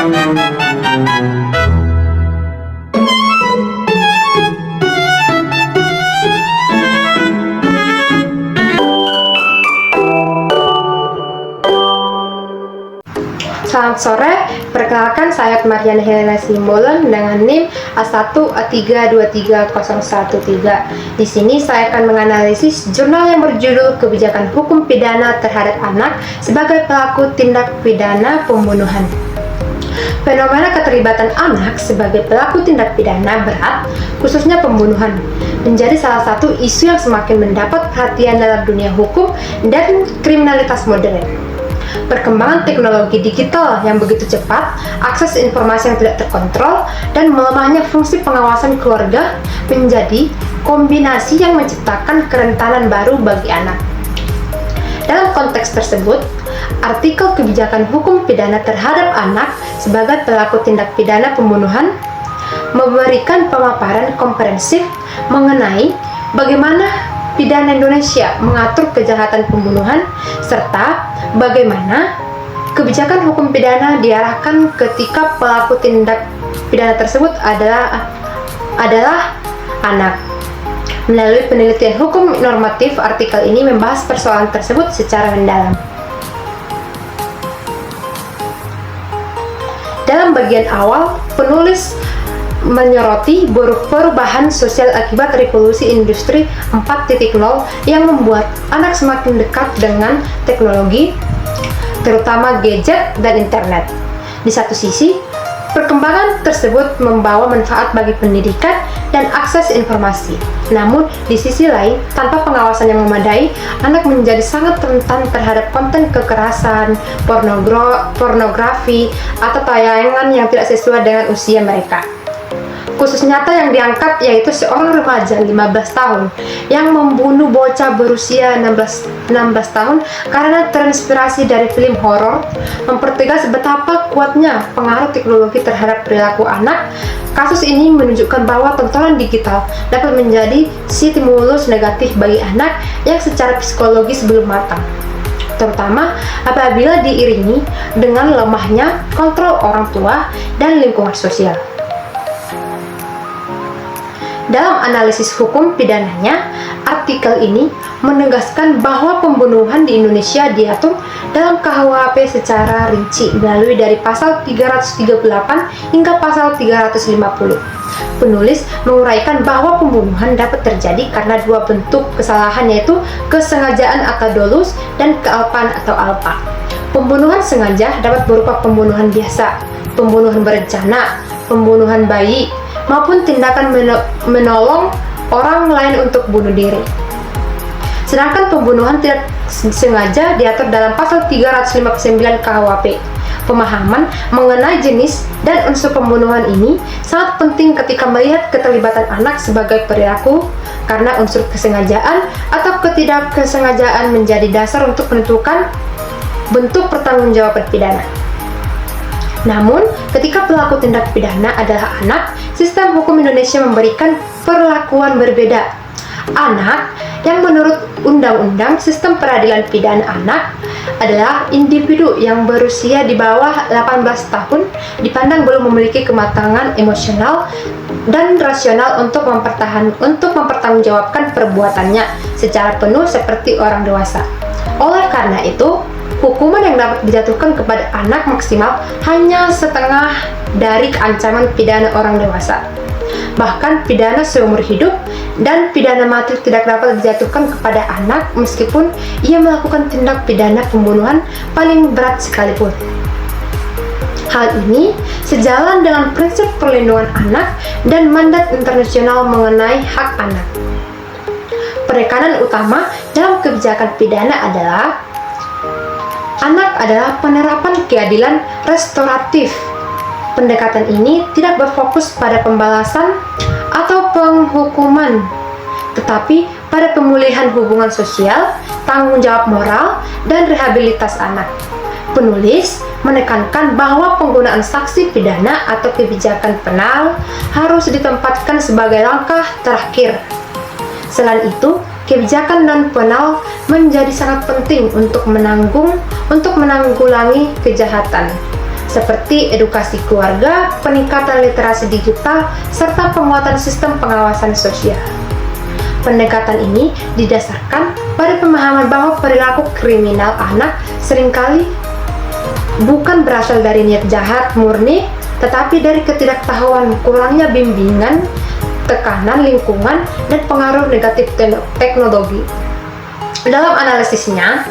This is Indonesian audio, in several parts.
Selamat sore, perkenalkan saya Mariana Helena Simbolon dengan NIM A1A3230113. Di sini saya akan menganalisis jurnal yang berjudul Kebijakan Hukum Pidana Terhadap Anak sebagai Pelaku Tindak Pidana Pembunuhan. Fenomena keterlibatan anak sebagai pelaku tindak pidana berat, khususnya pembunuhan, menjadi salah satu isu yang semakin mendapat perhatian dalam dunia hukum dan kriminalitas modern. Perkembangan teknologi digital yang begitu cepat, akses informasi yang tidak terkontrol, dan melemahnya fungsi pengawasan keluarga menjadi kombinasi yang menciptakan kerentanan baru bagi anak. Dalam konteks tersebut, artikel Kebijakan Hukum Pidana Terhadap Anak sebagai Pelaku Tindak Pidana Pembunuhan memberikan pemaparan komprehensif mengenai bagaimana pidana Indonesia mengatur kejahatan pembunuhan, serta bagaimana kebijakan hukum pidana diarahkan ketika pelaku tindak pidana tersebut adalah anak. Melalui penelitian hukum normatif, artikel ini membahas persoalan tersebut secara mendalam. Dalam bagian awal, penulis menyoroti perubahan sosial akibat revolusi industri 4.0 yang membuat anak semakin dekat dengan teknologi, terutama gadget dan internet. Di satu sisi, perkembangan tersebut membawa manfaat bagi pendidikan dan akses informasi. Namun, di sisi lain, tanpa pengawasan yang memadai, anak menjadi sangat rentan terhadap konten kekerasan, pornografi, atau tayangan yang tidak sesuai dengan usia mereka. Kasus nyata yang diangkat yaitu seorang remaja 15 tahun yang membunuh bocah berusia 16 tahun karena terinspirasi dari film horor, mempertegas betapa kuatnya pengaruh teknologi terhadap perilaku anak. Kasus ini menunjukkan bahwa tontonan digital dapat menjadi stimulus negatif bagi anak yang secara psikologis belum matang, terutama apabila diiringi dengan lemahnya kontrol orang tua dan lingkungan sosial. Dalam analisis hukum pidananya, artikel ini menegaskan bahwa pembunuhan di Indonesia diatur dalam KUHP secara rinci melalui dari pasal 338 hingga pasal 350. Penulis menguraikan bahwa pembunuhan dapat terjadi karena dua bentuk kesalahan, yaitu kesengajaan atau dolus dan kealpaan atau alpa. Pembunuhan sengaja dapat berupa pembunuhan biasa, pembunuhan berencana, pembunuhan bayi, maupun tindakan menolong orang lain untuk bunuh diri. Sedangkan pembunuhan tidak sengaja diatur dalam pasal 359 KUHP. Pemahaman mengenai jenis dan unsur pembunuhan ini sangat penting ketika melihat keterlibatan anak sebagai perilaku, karena unsur kesengajaan atau ketidaksengajaan menjadi dasar untuk menentukan bentuk pertanggungjawaban pidana. Namun, ketika pelaku tindak pidana adalah anak, sistem hukum Indonesia memberikan perlakuan berbeda. Anak yang menurut Undang-Undang Sistem Peradilan Pidana Anak adalah individu yang berusia di bawah 18 tahun, dipandang belum memiliki kematangan emosional dan rasional untuk mempertanggungjawabkan perbuatannya secara penuh seperti orang dewasa. Oleh karena itu, hukuman yang dapat dijatuhkan kepada anak maksimal hanya setengah dari ancaman pidana orang dewasa. Bahkan pidana seumur hidup dan pidana mati tidak dapat dijatuhkan kepada anak meskipun ia melakukan tindak pidana pembunuhan paling berat sekalipun. Hal ini sejalan dengan prinsip perlindungan anak dan mandat internasional mengenai hak anak. Penekanan utama dalam kebijakan pidana adalah anak adalah penerapan keadilan restoratif. Pendekatan ini tidak berfokus pada pembalasan atau penghukuman, tetapi pada pemulihan hubungan sosial, tanggung jawab moral, dan rehabilitas anak. Penulis menekankan bahwa penggunaan saksi pidana atau kebijakan penal harus ditempatkan sebagai langkah terakhir. Selain itu, kebijakan non-penal menjadi sangat penting untuk menanggulangi kejahatan. seperti edukasi keluarga, peningkatan literasi digital, serta penguatan sistem pengawasan sosial. Pendekatan ini didasarkan pada pemahaman bahwa perilaku kriminal anak seringkali bukan berasal dari niat jahat murni, tetapi dari ketidaktahuan, kurangnya bimbingan, tekanan lingkungan, dan pengaruh negatif teknologi. Dalam analisisnya,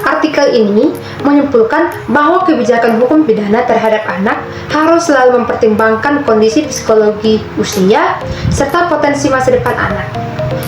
artikel ini menyimpulkan bahwa kebijakan hukum pidana terhadap anak harus selalu mempertimbangkan kondisi psikologi usia serta potensi masa depan anak.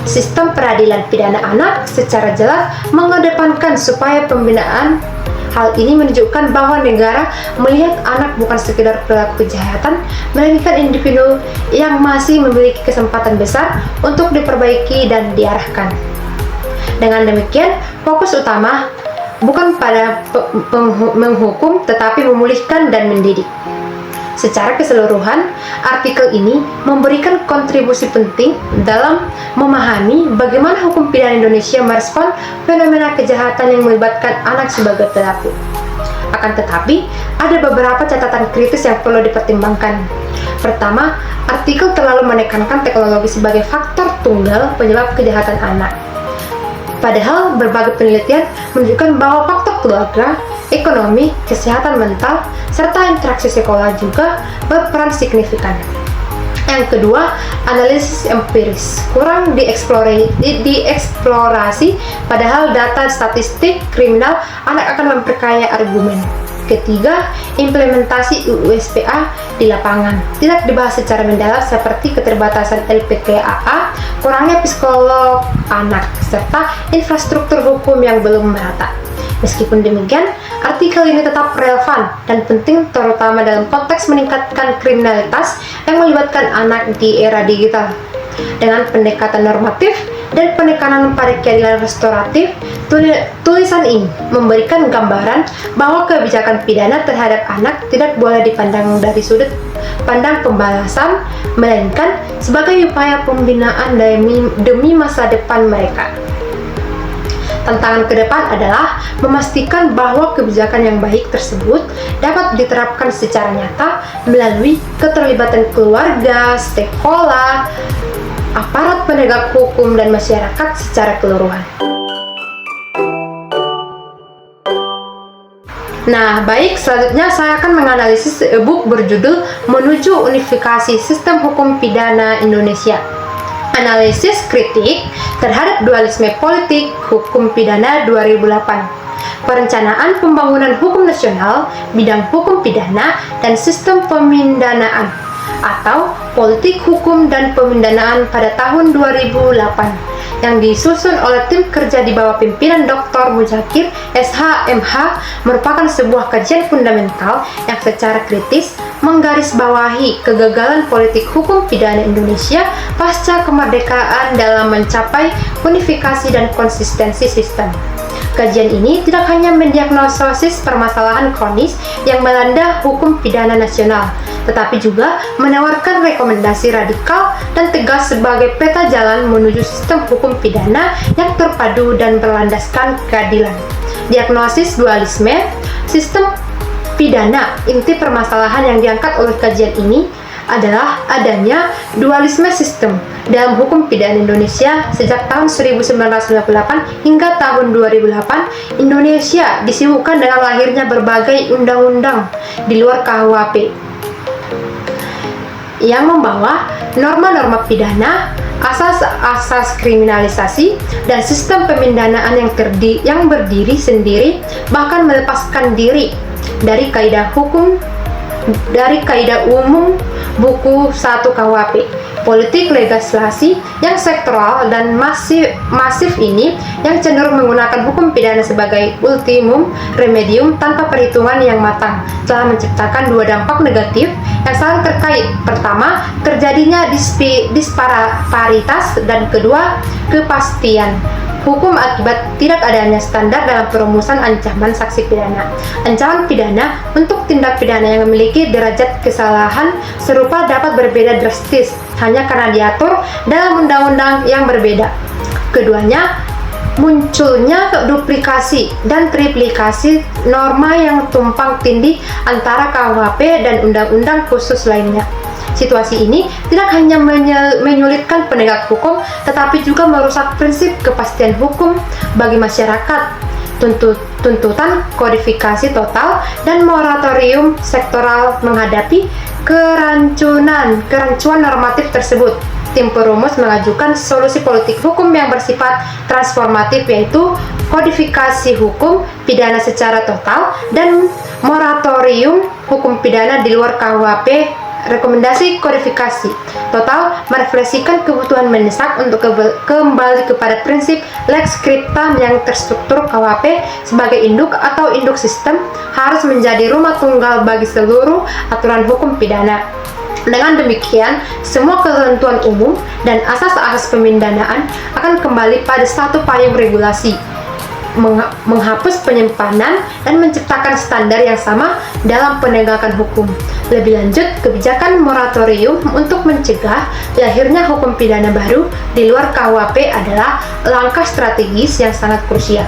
Sistem peradilan pidana anak secara jelas mengedepankan supaya pembinaan. Hal ini menunjukkan bahwa negara melihat anak bukan sekedar pelaku kejahatan, melainkan individu yang masih memiliki kesempatan besar untuk diperbaiki dan diarahkan. Dengan demikian, fokus utama bukan pada menghukum, tetapi memulihkan dan mendidik. Secara keseluruhan, artikel ini memberikan kontribusi penting dalam memahami bagaimana hukum pidana Indonesia merespon fenomena kejahatan yang melibatkan anak sebagai pelaku. Akan tetapi, ada beberapa catatan kritis yang perlu dipertimbangkan. Pertama, artikel terlalu menekankan teknologi sebagai faktor tunggal penyebab kejahatan anak. Padahal berbagai penelitian menunjukkan bahwa faktor keluarga, ekonomi, kesehatan mental, serta interaksi sekolah juga berperan signifikan. Yang kedua, analisis empiris kurang dieksplorasi, padahal data statistik kriminal anak akan memperkaya argumen. Ketiga, implementasi UUSPA di lapangan tidak dibahas secara mendalam seperti keterbatasan LPKAA, kurangnya psikolog anak, serta infrastruktur hukum yang belum merata. Meskipun demikian, artikel ini tetap relevan dan penting terutama dalam konteks meningkatkan kriminalitas yang melibatkan anak di era digital. Dengan pendekatan normatif dan penekanan pada keadilan restoratif, tulisan ini memberikan gambaran bahwa kebijakan pidana terhadap anak tidak boleh dipandang dari sudut pandang pembalasan, melainkan sebagai upaya pembinaan demi masa depan mereka. Tantangan ke depan adalah memastikan bahwa kebijakan yang baik tersebut dapat diterapkan secara nyata melalui keterlibatan keluarga, sekolah, aparat penegak hukum, dan masyarakat secara keseluruhan. Nah, baik, selanjutnya saya akan menganalisis e-book berjudul Menuju Unifikasi Sistem Hukum Pidana Indonesia. Analisis kritik terhadap dualisme politik hukum pidana 2008. Perencanaan pembangunan hukum nasional, bidang hukum pidana, dan sistem pemindanaan atau politik hukum dan pemindanaan pada tahun 2008 yang disusun oleh tim kerja di bawah pimpinan Dr. Muzakir SH.MH merupakan sebuah kajian fundamental yang secara kritis menggarisbawahi kegagalan politik hukum pidana Indonesia pasca kemerdekaan dalam mencapai unifikasi dan konsistensi sistem. Kajian ini tidak hanya mendiagnosis permasalahan kronis yang melanda hukum pidana nasional, tetapi juga menawarkan rekomendasi radikal dan tegas sebagai peta jalan menuju sistem hukum pidana yang terpadu dan berlandaskan keadilan. Diagnosis dualisme sistem pidana. Inti permasalahan yang diangkat oleh kajian ini adalah adanya dualisme sistem dalam hukum pidana Indonesia sejak tahun 1998 hingga tahun 2008. Indonesia disibukkan dengan lahirnya berbagai undang-undang di luar KUHP yang membawa norma-norma pidana, asas-asas kriminalisasi, dan sistem pemindanaan yang berdiri sendiri, bahkan melepaskan diri dari kaidah umum buku 1 KUHP. Politik legislasi yang sektoral dan masif ini yang cenderung menggunakan hukum pidana sebagai ultimum remedium tanpa perhitungan yang matang telah menciptakan dua dampak negatif yang saling terkait. Pertama, terjadinya disparitas, dan kedua, kepastian hukum akibat tidak adanya standar dalam perumusan ancaman sanksi pidana. Ancaman pidana untuk tindak pidana yang memiliki derajat kesalahan serupa dapat berbeda drastis hanya karena diatur dalam undang-undang yang berbeda. Keduanya munculnya duplikasi dan triplikasi norma yang tumpang tindih antara KUHP dan undang-undang khusus lainnya. Situasi ini tidak hanya menyulitkan penegak hukum, tetapi juga merusak prinsip kepastian hukum bagi masyarakat. Tuntutan kodifikasi total dan moratorium sektoral menghadapi kerancuan normatif tersebut. Tim perumus mengajukan solusi politik hukum yang bersifat transformatif, yaitu kodifikasi hukum pidana secara total dan moratorium hukum pidana di luar KUHP. Rekomendasi kodifikasi total merefleksikan kebutuhan mendesak untuk kembali kepada prinsip lex scripta yang terstruktur. KUHP sebagai induk atau induk sistem harus menjadi rumah tunggal bagi seluruh aturan hukum pidana. Dengan demikian, semua ketentuan umum dan asas-asas pemindanaan akan kembali pada satu payung regulasi, menghapus penyimpanan dan menciptakan standar yang sama dalam penegakan hukum. Lebih lanjut, kebijakan moratorium untuk mencegah lahirnya hukum pidana baru di luar KUHP adalah langkah strategis yang sangat krusial.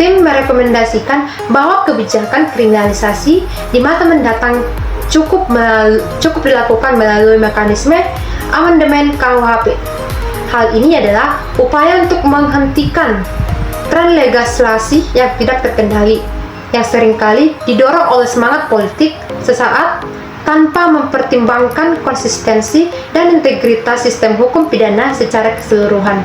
Tim merekomendasikan bahwa kebijakan kriminalisasi di masa mendatang cukup dilakukan melalui mekanisme amandemen KUHP. Hal ini adalah upaya untuk menghentikan tren legislasi yang tidak terkendali, yang seringkali didorong oleh semangat politik sesaat tanpa mempertimbangkan konsistensi dan integritas sistem hukum pidana secara keseluruhan.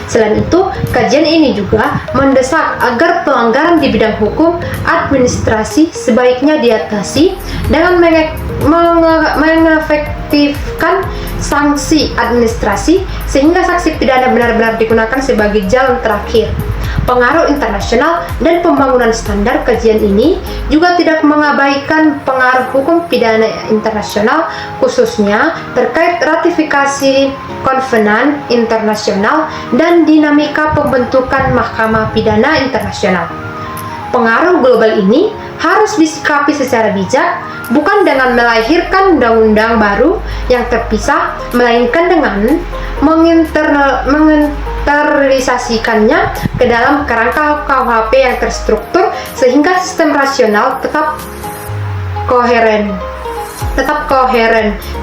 Selain itu, kajian ini juga mendesak agar pelanggaran di bidang hukum administrasi sebaiknya diatasi dengan mengefektifkan sanksi administrasi sehingga sanksi pidana benar-benar digunakan sebagai jalan terakhir. Pengaruh internasional dan pembangunan standar kajian ini juga tidak mengabaikan pengaruh hukum pidana internasional, khususnya terkait ratifikasi konvenan internasional dan dinamika pembentukan mahkamah pidana internasional. Pengaruh global ini harus disikapi secara bijak, bukan dengan melahirkan undang-undang baru yang terpisah, melainkan dengan menginternalisasikannya ke dalam kerangka KUHP yang terstruktur sehingga sistem rasional tetap koheren.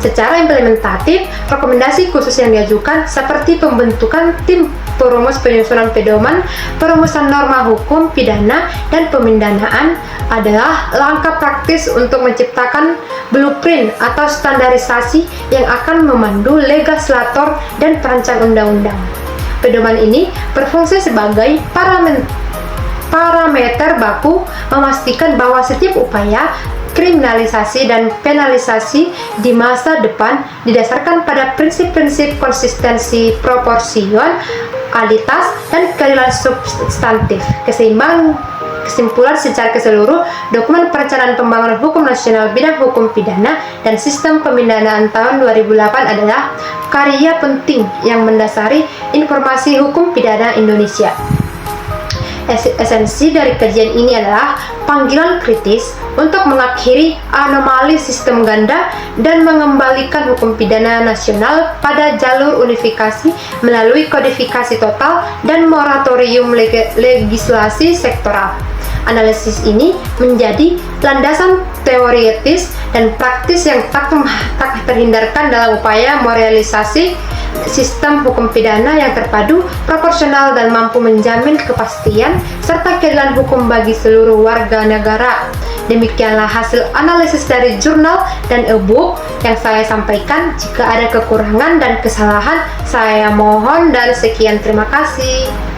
Secara implementatif, rekomendasi khusus yang diajukan seperti pembentukan tim perumus penyusunan pedoman, perumusan norma hukum pidana dan pemindanaan adalah langkah praktis untuk menciptakan blueprint atau standarisasi yang akan memandu legislator dan perancang undang-undang. Pedoman ini berfungsi sebagai parameter baku memastikan bahwa setiap upaya kriminalisasi dan penalisasi di masa depan didasarkan pada prinsip-prinsip konsistensi, proporsionalitas, dan keadilan substantif. Kesimpulan secara keseluruh, dokumen perencanaan pembangunan hukum nasional bidang hukum pidana dan sistem pemindanaan tahun 2008 adalah karya penting yang mendasari informasi hukum pidana Indonesia. Esensi dari kajian ini adalah panggilan kritis untuk mengakhiri anomali sistem ganda dan mengembalikan hukum pidana nasional pada jalur unifikasi melalui kodifikasi total dan moratorium legislasi sektoral. Analisis ini menjadi landasan teoritis dan praktis yang tak terhindarkan dalam upaya merealisasi sistem hukum pidana yang terpadu, proporsional, dan mampu menjamin kepastian serta keadilan hukum bagi seluruh warga negara. Demikianlah hasil analisis dari jurnal dan e-book yang saya sampaikan. Jika ada kekurangan dan kesalahan, saya mohon dan sekian, terima kasih.